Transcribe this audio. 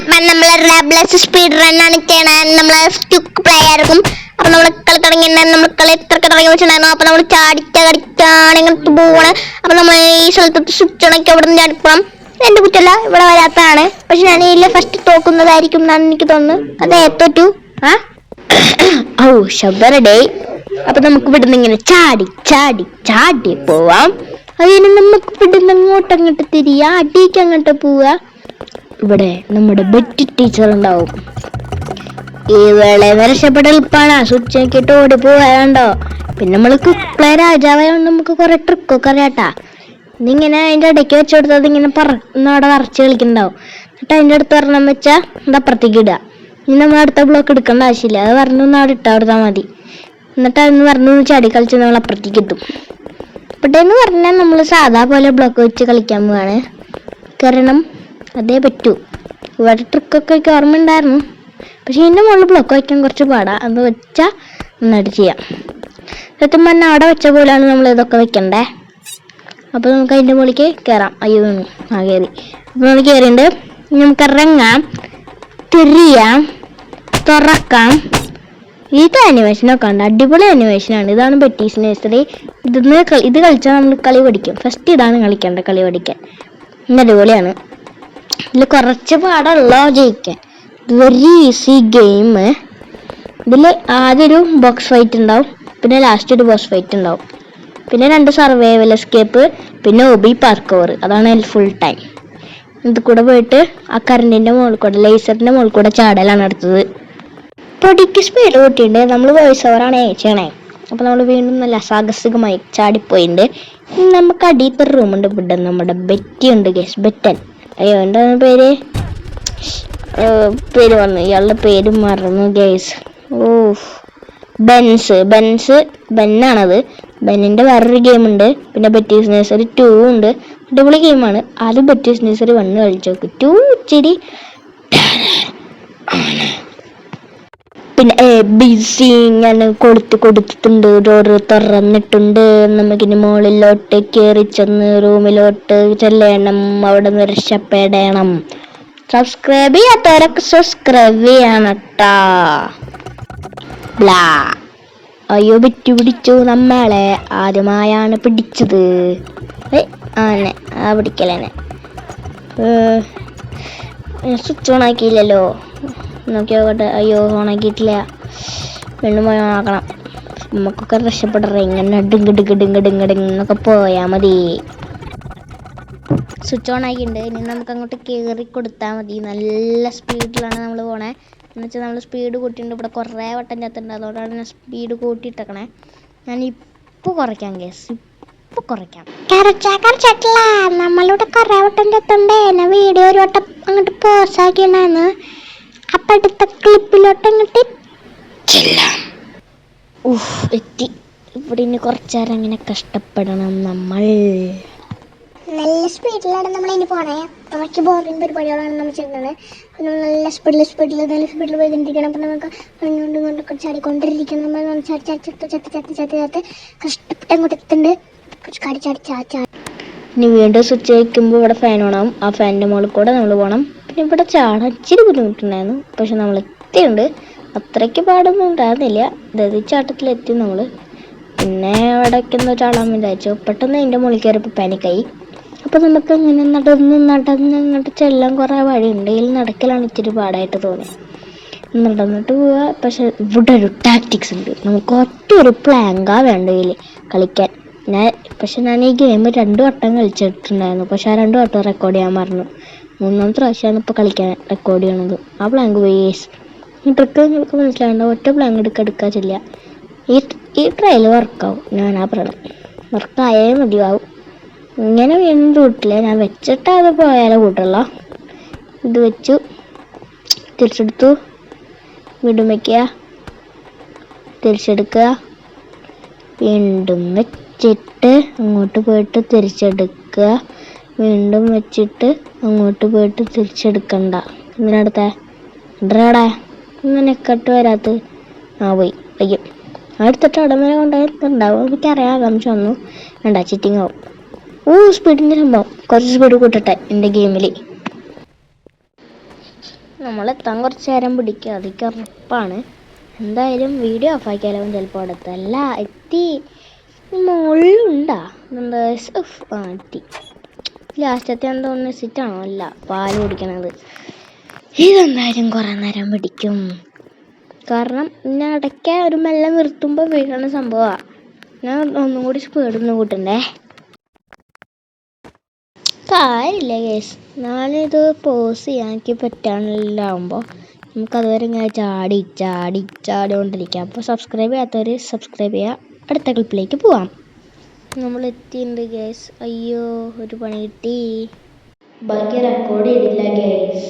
അപ്പം നമ്മൾ റബ്ലസ് speed run ആണ് ചെയ്യണത്. നമ്മൾ സ്റ്റുക്ക് പ്ലേ ആയിരിക്കും. അപ്പം നമ്മൾ കളി തുടങ്ങി നമ്മൾ കളി എത്രയൊക്കെ തുടങ്ങി വെച്ചിട്ടുണ്ടായിരുന്നു. അപ്പം നമ്മൾ ചാടിച്ചാണ് ഇങ്ങോട്ട് പോകണം. അപ്പം നമ്മൾ ഈ സ്ഥലത്ത് സ്വിച്ച് ഉണക്കി അവിടെ നിന്ന് ചാടിപ്പോണം. എൻ്റെ കുറ്റല്ല, ഇവിടെ വരാത്തതാണ്. പക്ഷെ ഞാൻ ഇതിൽ ഫസ്റ്റ് തോക്കുന്നതായിരിക്കും എന്നാണ് എനിക്ക് തോന്നുന്നത്. അതെ തോറ്റു. ഓ ശബരഡേ. അപ്പൊ നമുക്ക് ഇവിടുന്ന് ഇങ്ങനെ ചാടി ചാടി ചാടി പോവാം. അതിന് നമുക്ക് ഇവിടുന്ന് അങ്ങോട്ട് തിരിയാ, അടിക്ക് അങ്ങോട്ട് പോവാ. ഇവിടെ നമ്മുടെ ബെറ്റ് ടീച്ചർ ഉണ്ടാവും. ഈ വേളയിൽ രക്ഷപ്പെട്ട എളുപ്പമാണ്. സ്വിച്ച് നോക്കിയിട്ട് ഓടി പോകാനുണ്ടോ. പിന്നെ നമ്മൾ കുക്കളെ രാജാവായോണ്ട് നമുക്ക് കുറെ ട്രിക്കൊക്കെ അറിയാട്ടാ. ഇന്നിങ്ങനെ അതിൻ്റെ ഇടയ്ക്ക് വെച്ച് കൊടുത്തത് ഇങ്ങനെ അവിടെ വരച്ച് കളിക്കുന്നുണ്ടാവും. എന്നിട്ട് അതിൻ്റെ അടുത്ത് പറഞ്ഞെന്ന് വെച്ചാൽ ഇത് അപ്പുറത്തേക്ക് ഇടുക. ഇനി നമ്മൾ അടുത്ത ബ്ലോക്ക് എടുക്കേണ്ട ആവശ്യമില്ല. അത് പറഞ്ഞൊന്ന് അവിടെ ഇട്ടാൽ കൊടുത്താൽ മതി. എന്നിട്ട് അതൊന്ന് പറഞ്ഞൊന്ന് ചാടി കളിച്ച് നമ്മൾ അപ്പുറത്തേക്ക് എത്തും. ഇവിടെ എന്ന് പറഞ്ഞാൽ നമ്മൾ സാധാ പോലെ ബ്ലോക്ക് വെച്ച് കളിക്കാൻ പോവാണ്. കാരണം അതേ പറ്റൂ. ഇവിടെ ട്രിക്കൊക്കെ എനിക്ക് ഓർമ്മ ഉണ്ടായിരുന്നു. പക്ഷെ ഇതിൻ്റെ മുകളിൽ ബ്ലോക്ക് വയ്ക്കാൻ കുറച്ച് പാടാണ്. അത് വെച്ചാൽ നന്നായിട്ട് ചെയ്യാം. സത്യം പറഞ്ഞാൽ അവിടെ വെച്ച പോലെയാണ് നമ്മൾ ഇതൊക്കെ വെക്കണ്ടേ. അപ്പോൾ നമുക്ക് അതിൻ്റെ മുകളിലേക്ക് കയറാം. അയ്യോ കയറി. അപ്പോൾ നമ്മൾ കയറിയിട്ട് നമുക്ക് ഇറങ്ങാം, തിരിയാം, തുറക്കാം. ഇത് അനിമേഷനൊക്കെ ഉണ്ട്. അടിപൊളി അനിമേഷനാണ്. ഇതാണ് ബെറ്റീസ് നഴ്സറി. ഇത് കളിച്ചാൽ നമ്മൾ കളി പഠിക്കും. ഫസ്റ്റ് ഇതാണ് കളിക്കേണ്ട, കളി പഠിക്കാൻ. ഇത് അടിപൊളിയാണ്. ഇതിൽ കുറച്ച് പാടുള്ളോ ജയിക്കാൻ. ഇത് വെരി ഈസി ഗെയിം. ഇതിൽ ആദ്യം ഒരു ബോക്സ് ഫൈറ്റ് ഉണ്ടാവും, പിന്നെ ലാസ്റ്റ് ഒരു ബോസ് ഫൈറ്റ് ഉണ്ടാവും, പിന്നെ 2 സർവൈവൽ എസ്കേപ്പ്, പിന്നെ ഒബി പാർക്കോർ. അതാണ് ഫുൾ ടൈം. ഇത് കൂടെ പോയിട്ട് ആ കറണ്ടിൻ്റെ മുകളിൽ കൂടെ, ലേസറിൻ്റെ മുകളിൽ കൂടെ ചാടലാണ് അടുത്തത്. പൊടിക്ക് സ്പീഡ് കൂട്ടിയിട്ടുണ്ട്. നമ്മൾ വോയിസ് ഓവറാണ് ചെയ്യണേ. അപ്പോൾ നമ്മൾ വീണ്ടും നല്ല അസാഹസികമായി ചാടിപ്പോയിട്ടുണ്ട്. നമുക്ക് അടിയത്തൊരു റൂമുണ്ട്. ഇവിടെ നമ്മുടെ ബെറ്റി ഉണ്ട്. ഗസ് ബെറ്റൻ. അയ്യോ എന്താണ് പേര് വന്നു, ഇയാളുടെ പേര് മറന്നു ഗേസ്. ഓ ബെന്നാണത്. ബെന്നിൻ്റെ വേറൊരു ഗെയിമുണ്ട്. പിന്നെ ബെറ്റീസ് നഴ്സറി 2 ഉണ്ട്. അടിപൊളി ഗെയിമാണ്. ആദ്യം ബെറ്റീസ് നഴ്സറി 1 കളിച്ചു നോക്ക്. 2 ഇച്ചിരി പിന്നെ ABC ഇങ്ങനെ കൊടുത്തിട്ടുണ്ട്. ഡോറ് തുറന്നിട്ടുണ്ട്. നമുക്കിനി മുകളിലോട്ട് കയറി ചെന്ന് റൂമിലോട്ട് ചെല്ലണം. അവിടെ നിന്ന് രക്ഷപ്പെടണം. സബ്സ്ക്രൈബ് ചെയ്യാത്തവരൊക്കെ സബ്സ്ക്രൈബ് ചെയ്യണം കേട്ടാ. ബ്ലാ. അയ്യോ ബെറ്റ് പിടിച്ചു. നമ്മളെ ആദ്യമായാണ് പിടിച്ചത്. ആനെ പിടിക്കലേനെ. Switch on ആക്കിയില്ലല്ലോ. നോക്കി നോക്കട്ടെ. അയ്യോ ഓണാക്കിയിട്ടില്ല. വീണ്ടും പോയി ഓണാക്കണം. നമുക്കൊക്കെ രക്ഷപ്പെടറേ. ഇങ്ങനെ ഡിങ്കിടിങ്കിടിങ്കിടിങ്കിടിങ്ങൊക്കെ പോയാൽ മതി. സ്വിച്ച് ഓൺ ആക്കിയിട്ടുണ്ട്. ഇനി നമുക്ക് അങ്ങോട്ട് കയറി കൊടുത്താൽ മതി. നല്ല സ്പീഡിലാണ് നമ്മൾ പോണേ. എന്നുവെച്ചാൽ നമ്മൾ സ്പീഡ് കൂട്ടിയിട്ടുണ്ട്. ഇവിടെ കുറേ വട്ടം ചത്തുണ്ട്. അതുകൊണ്ടാണ് ഞാൻ സ്പീഡ് കൂട്ടിയിട്ടേക്കണേ. ഞാൻ ഇപ്പോൾ കുറയ്ക്കാം കേസ്, ഇപ്പോൾ കുറയ്ക്കാം. നമ്മളിവിടെ കുറേ വട്ടം ചത്തുണ്ടേ. ഞാൻ വീഡിയോ ഒരു വട്ടം അങ്ങോട്ട് പോസ് ആക്കിയിട്ടുണ്ടായിരുന്നു. അപ്പം അടുത്ത ക്ലിപ്പിലോട്ട് അങ്ങോട്ട് ചെല്ലാം. എത്തി. ഇവിടെ ഇനി കുറച്ച് നേരം അങ്ങനെ കഷ്ടപ്പെടണം നമ്മൾ. നല്ല സ്പീഡിലാണ് നമ്മൾ ഇനി പോണേ. കുറച്ച് ബോറിംഗ് പരിപാടികളാണ് നമ്മൾ ചെയ്യുന്നത്. നല്ല സ്പീഡിൽ പോയിക്കൊണ്ടിരിക്കണം. അപ്പം നമുക്ക് അങ്ങോട്ട് ചാടിക്കൊണ്ടിരിക്കണം. നമ്മൾ ചത്ത് കഷ്ടപ്പെട്ട് അങ്ങോട്ട് എത്തുന്നുണ്ട്. ചാടി. ഇനി വീണ്ടും സ്വിച്ച് വയ്ക്കുമ്പോൾ ഇവിടെ ഫാൻ ഓണാവും. ആ ഫാനിൻ്റെ മുകളിൽ കൂടെ നമ്മൾ പോകണം. പിന്നെ ഇവിടെ ചാടാൻ ഇച്ചിരി ബുദ്ധിമുട്ടുണ്ടായിരുന്നു. പക്ഷെ നമ്മൾ എത്തിയുണ്ട്. അത്രയ്ക്ക് പാടൊന്നും ഉണ്ടായിരുന്നില്ല. അതായത് ചാട്ടത്തിലെത്തി നമ്മൾ. പിന്നെ ഇവിടേക്കൊന്ന് ചാടാൻ വിചാരിച്ചു. പെട്ടെന്ന് അതിൻ്റെ മുകളിൽ കയറിയപ്പോൾ പാനിക്കായി. അപ്പോൾ നമുക്ക് ഇങ്ങനെ നടന്ന് ഇങ്ങോട്ട് ചെല്ലാൻ കുറേ വഴിയുണ്ട്. ഇതിൽ നടക്കലാണ് ഇച്ചിരി പാടായിട്ട് തോന്നി. നടന്നിട്ട് പോവുക. പക്ഷെ ഇവിടെ ഒരു ടാക്ടിക്സ് ഉണ്ട്. നമുക്ക് ഒറ്റ ഒരു പ്ലാങ്കാ വേണ്ട ഇതിൽ കളിക്കാൻ. ഞാൻ ഈ ഗെയിം 2 വട്ടം കളിച്ചിട്ടുണ്ടായിരുന്നു. പക്ഷെ ആ 2 വട്ടം റെക്കോർഡ് ചെയ്യാൻ മറന്നു. 3ാമത്തെ പ്രാവശ്യമാണ് ഇപ്പോൾ കളിക്കാൻ റെക്കോർഡ് ചെയ്യണത്. ആ പ്ലാങ്ക് വേസ് ഈ ട്രിക്ക് നിങ്ങൾക്ക് മനസ്സിലാകേണ്ട. ഒറ്റ പ്ലാങ്ക് എടുക്കാൻ ചെല്ലുക. ഈ ട്രയൽ വർക്കാവും. ഞാൻ ആ പറയണം, വർക്കായേ മതിയാവും. ഇങ്ങനെ വീണ്ടും കൂട്ടില്ല. ഞാൻ വെച്ചിട്ട് അത് പോയാലേ കൂട്ടുള്ള. ഇത് വെച്ചു, തിരിച്ചെടുത്തു, വീണ്ടും വയ്ക്കുക, തിരിച്ചെടുക്കുക, വീണ്ടും വെച്ചിട്ട് അങ്ങോട്ട് പോയിട്ട് തിരിച്ചെടുക്കുക, വീണ്ടും വെച്ചിട്ട് അങ്ങോട്ട് പോയിട്ട് തിരിച്ചെടുക്കണ്ട. ഇതിനടുത്തേ ഡ്രാടെ ഇങ്ങനെയൊക്കെ ഇട്ട് വരാത്ത പോയി വയ്ക്കും. അടുത്തിട്ട് അവിടെ വരെ കൊണ്ടുപോയിട്ടുണ്ടാവും. എനിക്കറിയാം ആകാംക്ഷ വന്നു. വേണ്ട, ചിറ്റിങ് ആവും. സ്പീഡിൻ്റെ സംഭവം കുറച്ച് സ്പീഡ് കൂട്ടട്ടെ എൻ്റെ ഗെയിമിൽ. നമ്മളെത്താൻ കുറച്ച് നേരം പിടിക്കും, അതൊക്കെ ഉറപ്പാണ്. എന്തായാലും വീഡിയോ ഓഫാക്കിയാലും ചിലപ്പോൾ അവിടെ എത്തല്ല. എത്തി മുകളിലുണ്ടാ എന്താ എത്തി. ലാസ്റ്റത്തെ എന്തോ നെസിറ്റാണോ? അല്ല, പാല് കുടിക്കണത്. ഇതെന്തായാലും കുറേ നേരം പിടിക്കും. കാരണം ഞാൻ ഇടയ്ക്ക് ഒരു മെല്ലെ നിർത്തുമ്പോൾ വീഴണ സംഭവമാണ്. ഞാൻ ഒന്നും കൂടി സ്പീഡൊന്ന് കൂട്ടണ്ടേ. കാര്യമില്ല കേസ്, ഞാനിത് പോസ് ചെയ്യാൻ എനിക്ക് പറ്റാണ്ടാവുമ്പോൾ നമുക്കതുവരെ ഇങ്ങനെ ചാടിക്കൊണ്ടിരിക്കാം. അപ്പോൾ സബ്സ്ക്രൈബ് ചെയ്യാത്തവർ സബ്സ്ക്രൈബ് ചെയ്യുക. അടുത്ത ക്ലിപ്പിലേക്ക് പോവാം. നമ്മൾ എത്തിയിട്ടുണ്ട് കേസ്. അയ്യോ, ഒരു പണി കിട്ടി. ബാക്കി റെക്കോർഡ് ചെയ്തില്ല കേസ്.